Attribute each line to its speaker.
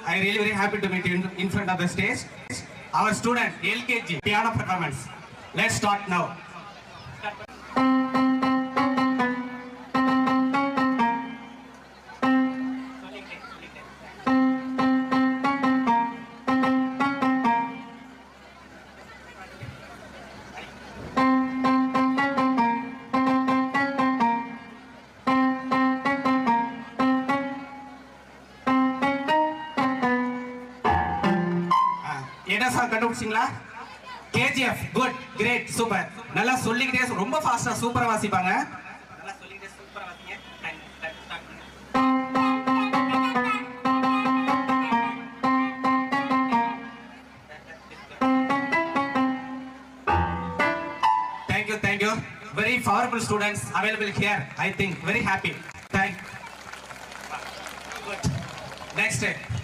Speaker 1: I really very happy to meet you in front of the stage. Our student LKG piano performance. Let's start now. என்ன sir கண்டுபிடிச்சிங்களா? KGF good great super. நல்லா சொல்லிக்கிட்டே ரொம்ப ஃபாஸ்டா சூப்பரா வாசிப்பாங்க. நல்லா சொல்லிக்கிட்டே சூப்பரா வாசிங்க. Thank you. Very powerful students available here. I think very happy. Thank. Good. Next.